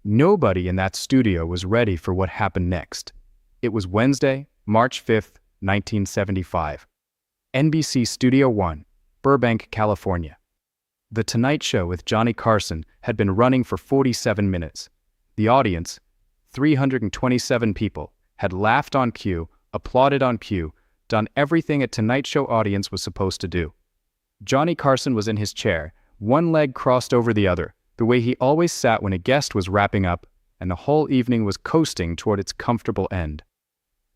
Nobody in that studio was ready for what happened next. It was Wednesday, March 5th, 1975. NBC Studio One, Burbank, California. The Tonight Show with Johnny Carson had been running for 47 minutes. The audience, 327 people, had laughed on cue, applauded on cue, done everything a Tonight Show audience was supposed to do. Johnny Carson was in his chair, one leg crossed over the other, the way he always sat when a guest was wrapping up, and the whole evening was coasting toward its comfortable end.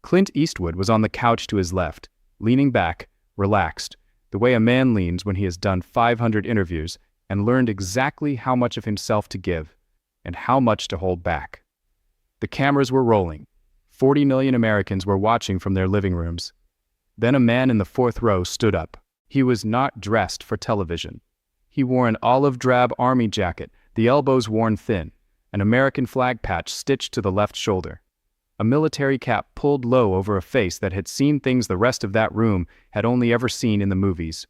Clint Eastwood was on the couch to his left, leaning back, relaxed, the way a man leans when he has done 500 interviews and learned exactly how much of himself to give and how much to hold back. The cameras were rolling. 40 million Americans were watching from their living rooms. Then a man in the fourth row stood up. He was not dressed for television. He wore an olive drab army jacket, the elbows worn thin, an American flag patch stitched to the left shoulder. A military cap pulled low over a face that had seen things the rest of that room had only ever seen in the movies.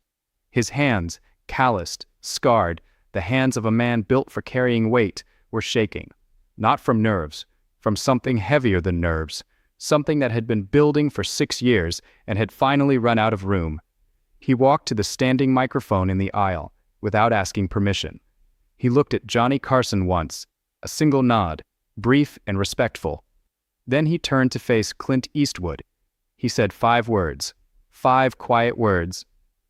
His hands, calloused, scarred, the hands of a man built for carrying weight, were shaking. Not from nerves, from something heavier than nerves, something that had been building for 6 years and had finally run out of room. He walked to the standing microphone in the aisle, without asking permission. He looked at Johnny Carson once, a single nod, brief and respectful. Then he turned to face Clint Eastwood. He said 5 words, 5 quiet words,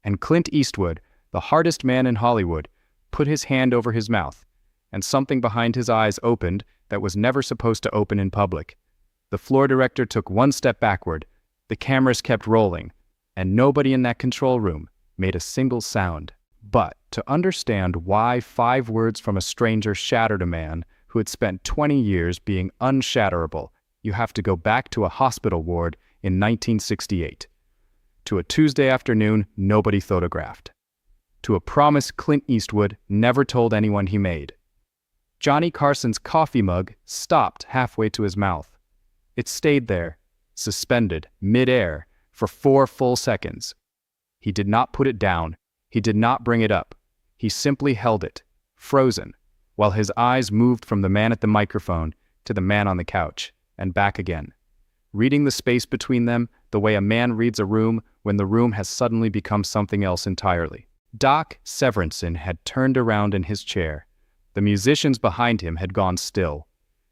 and Clint Eastwood, the hardest man in Hollywood, put his hand over his mouth, and something behind his eyes opened that was never supposed to open in public. The floor director took 1 step backward, the cameras kept rolling, and nobody in that control room made a single sound. But to understand why 5 words from a stranger shattered a man who had spent 20 years being unshatterable, you have to go back to a hospital ward in 1968. To a Tuesday afternoon nobody photographed. To a promise Clint Eastwood never told anyone he made. Johnny Carson's coffee mug stopped halfway to his mouth. It stayed there, suspended, mid-air, for 4 full seconds. He did not put it down. He did not bring it up. He simply held it, frozen, while his eyes moved from the man at the microphone to the man on the couch, and back again, reading the space between them the way a man reads a room when the room has suddenly become something else entirely. Doc Severinsen had turned around in his chair. The musicians behind him had gone still.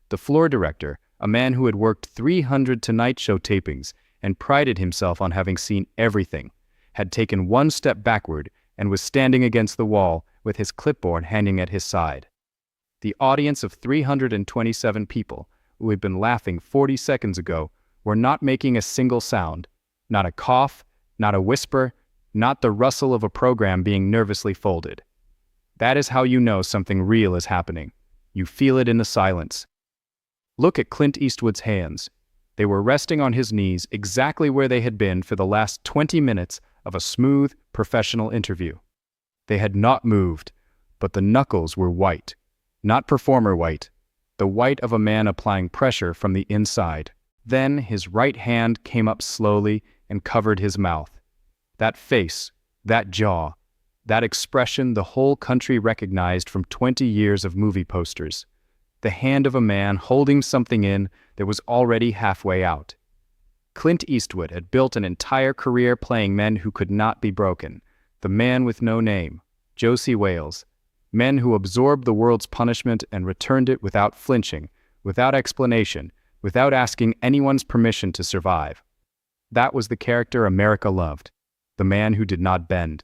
The floor director, a man who had worked 300 Tonight Show tapings and prided himself on having seen everything, had taken 1 step backward and was standing against the wall with his clipboard hanging at his side. The audience of 327 people who had been laughing 40 seconds ago were not making a single sound, not a cough, not a whisper, not the rustle of a program being nervously folded. That is how you know something real is happening. You feel it in the silence. Look at Clint Eastwood's hands. They were resting on his knees exactly where they had been for the last 20 minutes of a smooth, professional interview. They had not moved, but the knuckles were white. Not performer white, the white of a man applying pressure from the inside. Then his right hand came up slowly and covered his mouth. That face, that jaw, that expression the whole country recognized from 20 years of movie posters. The hand of a man holding something in that was already halfway out. Clint Eastwood had built an entire career playing men who could not be broken. The Man with No Name, Josie Wales. Men who absorbed the world's punishment and returned it without flinching, without explanation, without asking anyone's permission to survive. That was the character America loved. The man who did not bend.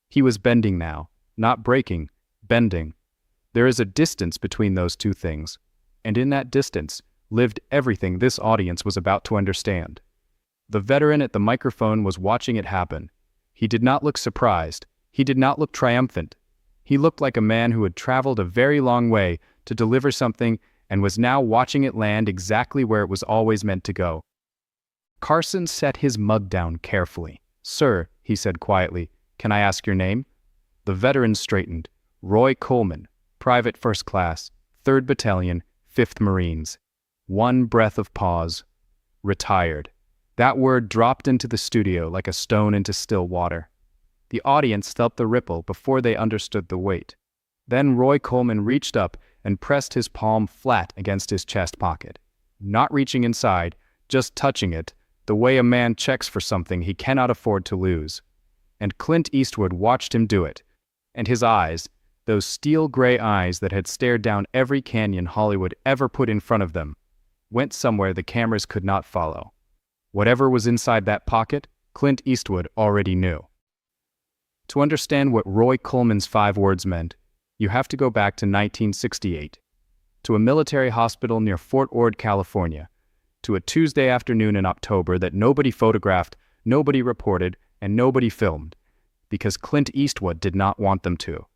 He was bending now, not breaking, bending. There is a distance between those two things, and in that distance lived everything this audience was about to understand. The veteran at the microphone was watching it happen. He did not look surprised. He did not look triumphant. He looked like a man who had traveled a very long way to deliver something and was now watching it land exactly where it was always meant to go. Carson set his mug down carefully. "Sir," he said quietly, "can I ask your name?" The veteran straightened. "Roy Coleman, Private First Class, 3rd Battalion, 5th Marines." 1 breath of pause. Retired. That word dropped into the studio like a stone into still water. The audience felt the ripple before they understood the weight. Then Roy Coleman reached up and pressed his palm flat against his chest pocket, not reaching inside, just touching it, the way a man checks for something he cannot afford to lose. And Clint Eastwood watched him do it, and his eyes, those steel-gray eyes that had stared down every canyon Hollywood ever put in front of them, went somewhere the cameras could not follow. Whatever was inside that pocket, Clint Eastwood already knew. To understand what Roy Coleman's 5 words meant, you have to go back to 1968, to a military hospital near Fort Ord, California, to a Tuesday afternoon in October that nobody photographed, nobody reported, and nobody filmed, because Clint Eastwood did not want them to.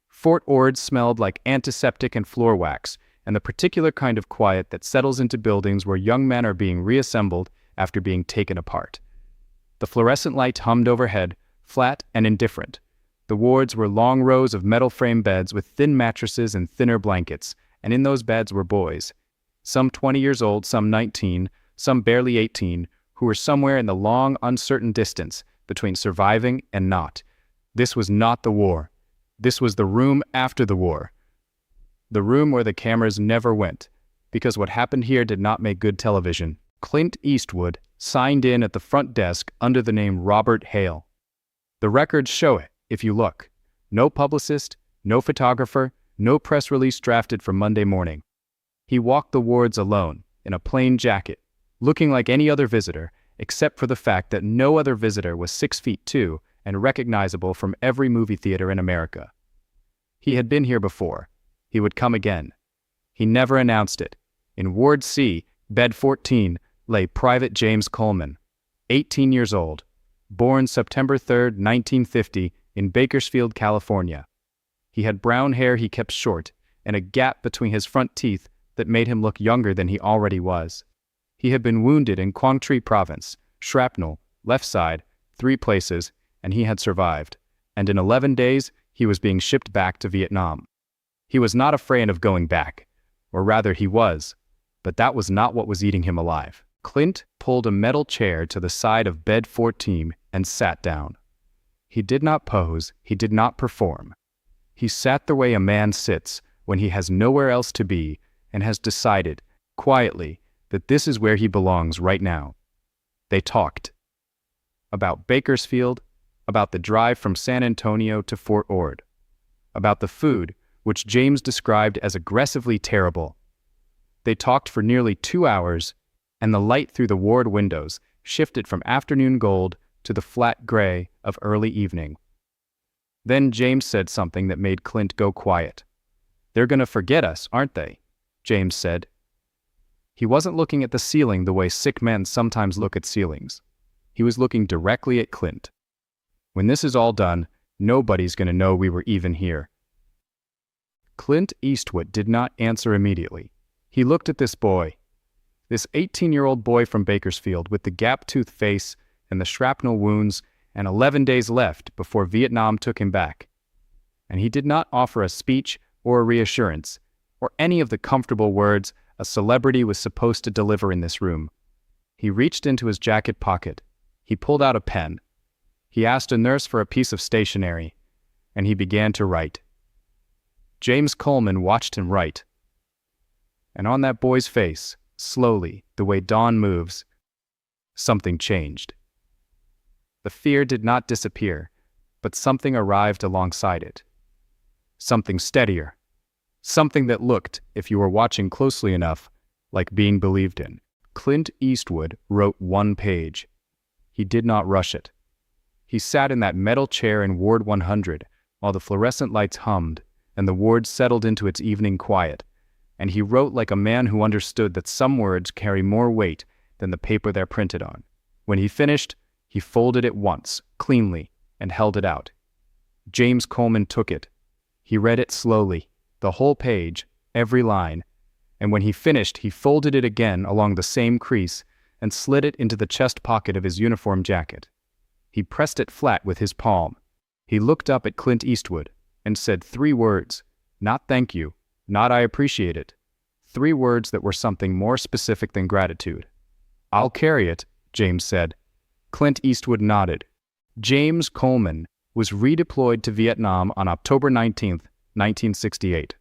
Fort Ord smelled like antiseptic and floor wax, and the particular kind of quiet that settles into buildings where young men are being reassembled after being taken apart. The fluorescent light hummed overhead, flat and indifferent. The wards were long rows of metal frame beds with thin mattresses and thinner blankets, and in those beds were boys, some 20 years old, some 19, some barely 18, who were somewhere in the long, uncertain distance between surviving and not. This was not the war. This was the room after the war. The room where the cameras never went, because what happened here did not make good television. Clint Eastwood signed in at the front desk under the name Robert Hale. The records show it, if you look. No publicist, no photographer, no press release drafted for Monday morning. He walked the wards alone, in a plain jacket, looking like any other visitor, except for the fact that no other visitor was 6'2" and recognizable from every movie theater in America. He had been here before. He would come again. He never announced it. In Ward C, bed 14, lay Private James Coleman, 18 years old, born September 3, 1950, in Bakersfield, California. He had brown hair he kept short, and a gap between his front teeth that made him look younger than he already was. He had been wounded in Quang Tri Province, shrapnel, left side, 3 places, and he had survived. And in 11 days, he was being shipped back to Vietnam. He was not afraid of going back, or rather he was, but that was not what was eating him alive. Clint pulled a metal chair to the side of bed 14 and sat down. He did not pose, he did not perform. He sat the way a man sits when he has nowhere else to be and has decided, quietly, that this is where he belongs right now. They talked. About Bakersfield, about the drive from San Antonio to Fort Ord, about the food, which James described as aggressively terrible. They talked for nearly 2 hours, and the light through the ward windows shifted from afternoon gold to the flat gray of early evening. Then James said something that made Clint go quiet. "They're going to forget us, aren't they?" James said. He wasn't looking at the ceiling the way sick men sometimes look at ceilings. He was looking directly at Clint. "When this is all done, nobody's going to know we were even here." Clint Eastwood did not answer immediately. He looked at this boy, this 18-year-old boy from Bakersfield with the gap-toothed face and the shrapnel wounds and 11 days left before Vietnam took him back. And he did not offer a speech or a reassurance, or any of the comfortable words a celebrity was supposed to deliver in this room. He reached into his jacket pocket. He pulled out a pen. He asked a nurse for a piece of stationery, and he began to write. James Coleman watched him write. And on that boy's face, slowly, the way dawn moves, something changed. The fear did not disappear, but something arrived alongside it. Something steadier. Something that looked, if you were watching closely enough, like being believed in. Clint Eastwood wrote 1 page. He did not rush it. He sat in that metal chair in Ward 100 while the fluorescent lights hummed and the ward settled into its evening quiet, and he wrote like a man who understood that some words carry more weight than the paper they're printed on. When he finished, he folded it once, cleanly, and held it out. James Coleman took it. He read it slowly, the whole page, every line, and when he finished, he folded it again along the same crease and slid it into the chest pocket of his uniform jacket. He pressed it flat with his palm. He looked up at Clint Eastwood and said 3 words, not thank you, not I appreciate it. 3 words that were something more specific than gratitude. I'll carry it, James said. Clint Eastwood nodded. James Coleman was redeployed to Vietnam on October 19, 1968.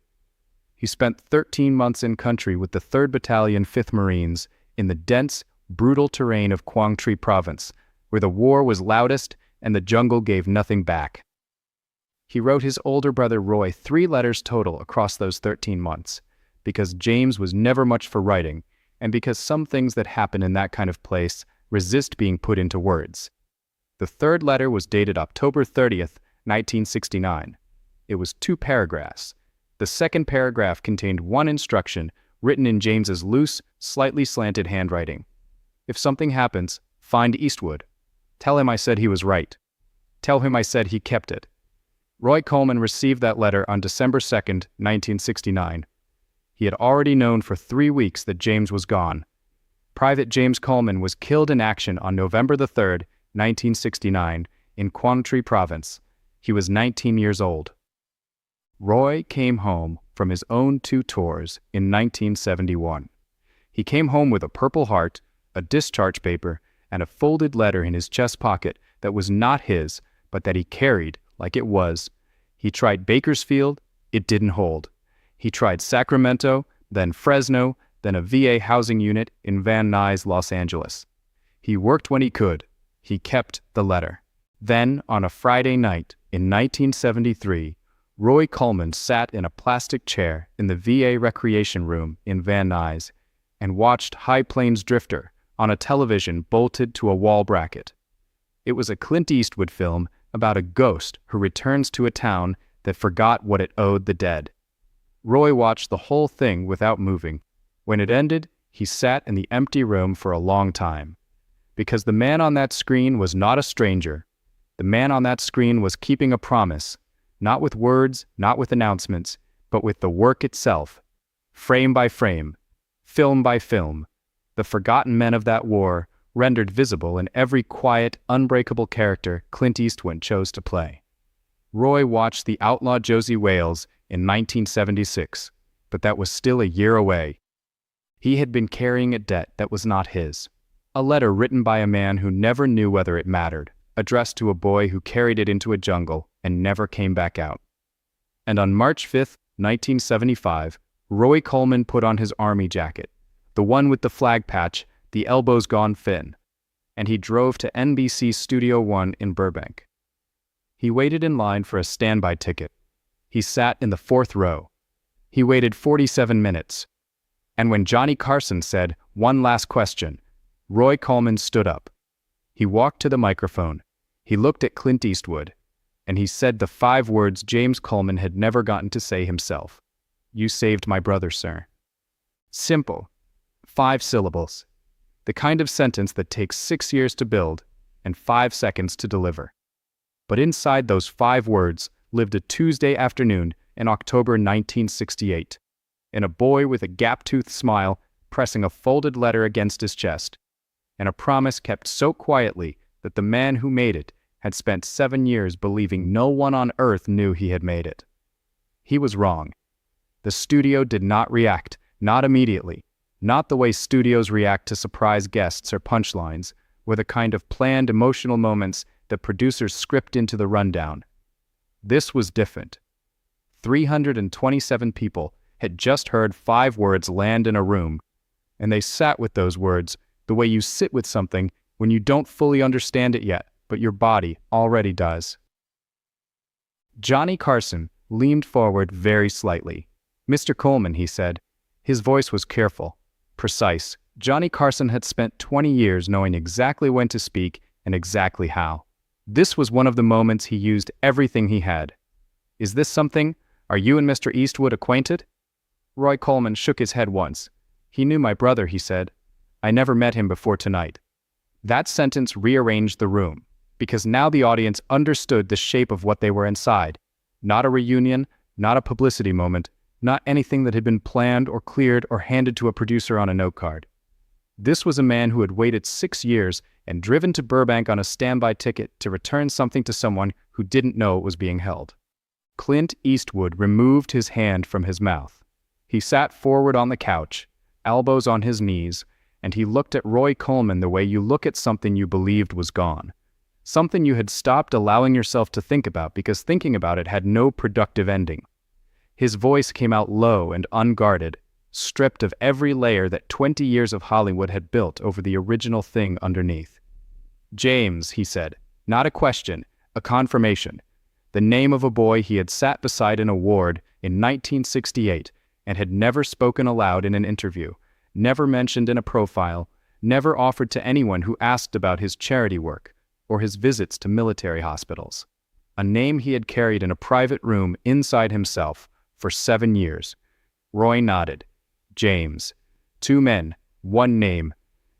He spent 13 months in country with the 3rd Battalion, 5th Marines, in the dense, brutal terrain of Quang Tri Province, where the war was loudest and the jungle gave nothing back. He wrote his older brother Roy 3 letters total across those 13 months, because James was never much for writing, and because some things that happen in that kind of place resist being put into words. The 3rd letter was dated October 30th, 1969. It was 2 paragraphs. The 2nd paragraph contained one instruction written in James's loose, slightly slanted handwriting. If something happens, find Eastwood. Tell him I said he was right. Tell him I said he kept it. Roy Coleman received that letter on December 2nd, 1969. He had already known for 3 weeks that James was gone. Private James Coleman was killed in action on November the 3rd, 1969, in Quang Tri Province. He was 19 years old. Roy came home from his own 2 tours in 1971. He came home with a Purple Heart, a discharge paper, and a folded letter in his chest pocket that was not his, but that he carried like it was. He tried Bakersfield, it didn't hold. He tried Sacramento, then Fresno, then a VA housing unit in Van Nuys, Los Angeles. He worked when he could. He kept the letter. Then, on a Friday night in 1973, Roy Coleman sat in a plastic chair in the VA recreation room in Van Nuys and watched High Plains Drifter on a television bolted to a wall bracket. It was a Clint Eastwood film about a ghost who returns to a town that forgot what it owed the dead. Roy watched the whole thing without moving. When it ended, he sat in the empty room for a long time. Because the man on that screen was not a stranger. The man on that screen was keeping a promise, not with words, not with announcements, but with the work itself. Frame by frame, film by film, the forgotten men of that war rendered visible in every quiet, unbreakable character Clint Eastwood chose to play. Roy watched The Outlaw Josie Wales in 1976, but that was still a year away. He had been carrying a debt that was not his. A letter written by a man who never knew whether it mattered, addressed to a boy who carried it into a jungle and never came back out. And on March 5th, 1975, Roy Coleman put on his army jacket, the one with the flag patch, the elbows gone thin, and he drove to NBC Studio One in Burbank. He waited in line for a standby ticket. He sat in the 4th row. He waited 47 minutes. And when Johnny Carson said, "One last question," Roy Coleman stood up. He walked to the microphone. He looked at Clint Eastwood, and he said the 5 words James Coleman had never gotten to say himself. "You saved my brother, sir." Simple. 5 syllables. The kind of sentence that takes 6 years to build and 5 seconds to deliver. But inside those 5 words lived a Tuesday afternoon in October 1968, and a boy with a gap-toothed smile pressing a folded letter against his chest, and a promise kept so quietly that the man who made it had spent 7 years believing no one on earth knew he had made it. He was wrong. The studio did not react, not immediately, not the way studios react to surprise guests or punchlines, or the kind of planned emotional moments that producers script into the rundown. This was different. 327 people had just heard 5 words land in a room, and they sat with those words the way you sit with something when you don't fully understand it yet, but your body already does. Johnny Carson leaned forward very slightly. "Mr. Coleman," he said. His voice was careful, precise. Johnny Carson had spent 20 years knowing exactly when to speak and exactly how. This was one of the moments he used everything he had. "Is this something? Are you and Mr. Eastwood acquainted?" Roy Coleman shook his head once. "He knew my brother," he said. "I never met him before tonight." That sentence rearranged the room, because now the audience understood the shape of what they were inside. Not a reunion, not a publicity moment, not anything that had been planned or cleared or handed to a producer on a note card. This was a man who had waited 6 years and driven to Burbank on a standby ticket to return something to someone who didn't know it was being held. Clint Eastwood removed his hand from his mouth. He sat forward on the couch, elbows on his knees, and he looked at Roy Coleman the way you look at something you believed was gone. Something you had stopped allowing yourself to think about because thinking about it had no productive ending. His voice came out low and unguarded, stripped of every layer that 20 years of Hollywood had built over the original thing underneath. "James," he said, not a question, a confirmation. The name of a boy he had sat beside in a ward in 1968 and had never spoken aloud in an interview, never mentioned in a profile, never offered to anyone who asked about his charity work or his visits to military hospitals. A name he had carried in a private room inside himself for 7 years. Roy nodded. James. 2 men, 1 name.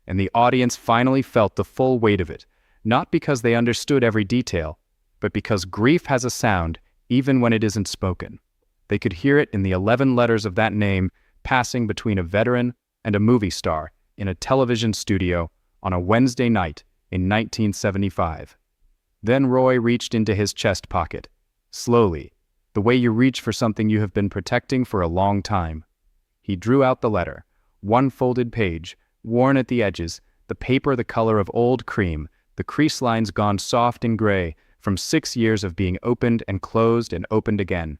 And the audience finally felt the full weight of it, not because they understood every detail, but because grief has a sound even when it isn't spoken. They could hear it in the 11 letters of that name passing between a veteran and a movie star in a television studio on a Wednesday night in 1975. Then Roy reached into his chest pocket, slowly, the way you reach for something you have been protecting for a long time. He drew out the letter, 1 folded page, worn at the edges, the paper the color of old cream, the crease lines gone soft and gray from 6 years of being opened and closed and opened again.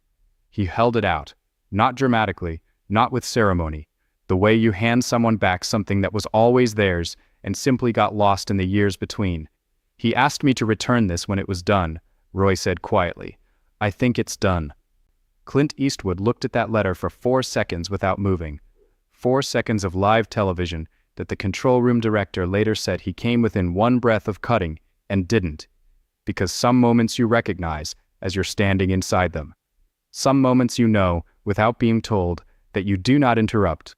He held it out, not dramatically, not with ceremony, the way you hand someone back something that was always theirs and simply got lost in the years between. "He asked me to return this when it was done," Roy said quietly. "I think it's done." Clint Eastwood looked at that letter for 4 seconds without moving. 4 seconds of live television that the control room director later said he came within 1 breath of cutting and didn't. Because some moments you recognize as you're standing inside them. Some moments you know, without being told, that you do not interrupt.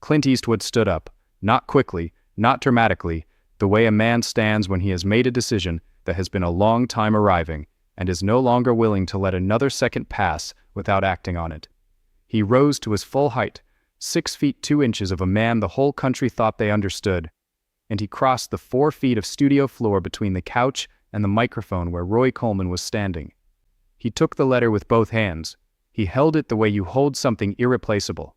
Clint Eastwood stood up, not quickly, not dramatically, the way a man stands when he has made a decision that has been a long time arriving and is no longer willing to let another second pass without acting on it. He rose to his full height, 6 feet 2 inches of a man the whole country thought they understood, and he crossed the 4 feet of studio floor between the couch and the microphone where Roy Coleman was standing. He took the letter with both hands. He held it the way you hold something irreplaceable.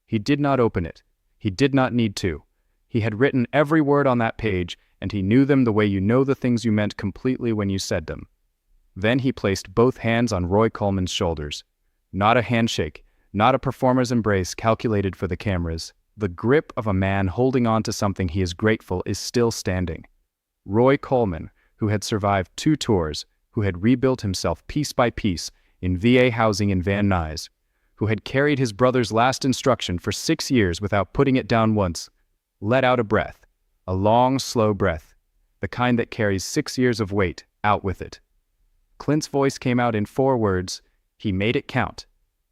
He did not open it. He did not need to. He had written every word on that page, and he knew them the way you know the things you meant completely when you said them. Then he placed both hands on Roy Coleman's shoulders. Not a handshake, not a performer's embrace calculated for the cameras. The grip of a man holding on to something he is grateful is still standing. Roy Coleman, who had survived 2 tours, who had rebuilt himself piece by piece in VA housing in Van Nuys, who had carried his brother's last instruction for 6 years without putting it down once, let out a breath, a long, slow breath, the kind that carries 6 years of weight out with it. Clint's voice came out in 4 words. He made it count.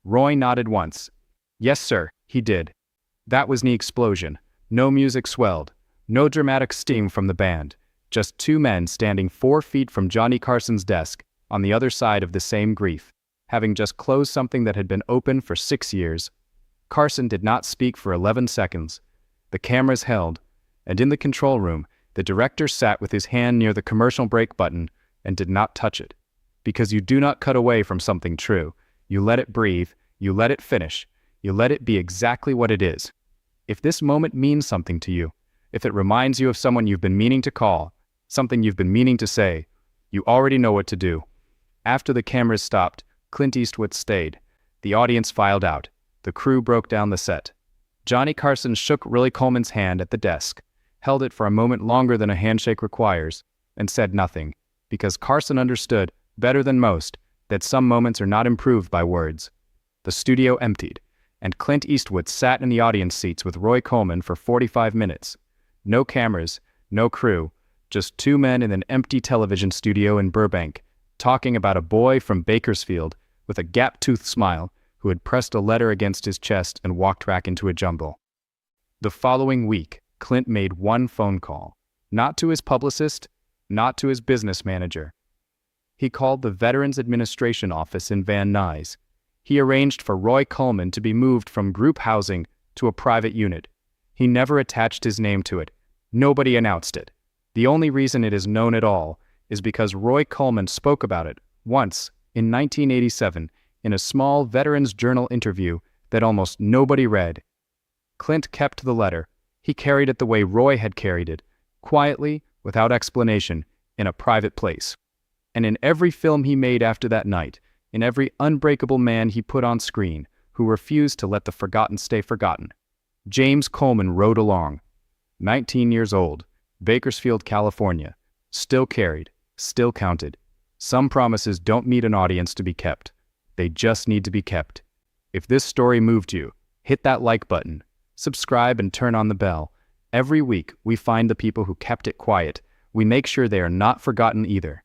Roy nodded once. "Yes, sir," he did. That was the explosion. No music swelled. No dramatic sting from the band. Just 2 men standing 4 feet from Johnny Carson's desk on the other side of the same grief, having just closed something that had been open for 6 years. Carson did not speak for 11 seconds. The cameras held, and in the control room, the director sat with his hand near the commercial break button and did not touch it. Because you do not cut away from something true. You let it breathe, you let it finish, you let it be exactly what it is. If this moment means something to you, if it reminds you of someone you've been meaning to call, something you've been meaning to say, you already know what to do. After the cameras stopped, Clint Eastwood stayed. The audience filed out. The crew broke down the set. Johnny Carson shook Roy Coleman's hand at the desk, held it for a moment longer than a handshake requires, and said nothing, because Carson understood, better than most, that some moments are not improved by words. The studio emptied, and Clint Eastwood sat in the audience seats with Roy Coleman for 45 minutes. No cameras, no crew, just 2 men in an empty television studio in Burbank, talking about a boy from Bakersfield with a gap-toothed smile who had pressed a letter against his chest and walked back into a jumble. The following week, Clint made 1 phone call, not to his publicist, not to his business manager. He called the Veterans Administration office in Van Nuys. He arranged for Roy Coleman to be moved from group housing to a private unit. He never attached his name to it. Nobody announced it. The only reason it is known at all is because Roy Coleman spoke about it once in 1987 in a small Veterans Journal interview that almost nobody read. Clint kept the letter. He carried it the way Roy had carried it, quietly, without explanation, in a private place. And in every film he made after that night, in every unbreakable man he put on screen who refused to let the forgotten stay forgotten. James Coleman rode along, 19 years old, Bakersfield, California, still carried, still counted. Some promises don't need an audience to be kept. They just need to be kept. If this story moved you, hit that like button, subscribe and turn on the bell. Every week, we find the people who kept it quiet. We make sure they are not forgotten either.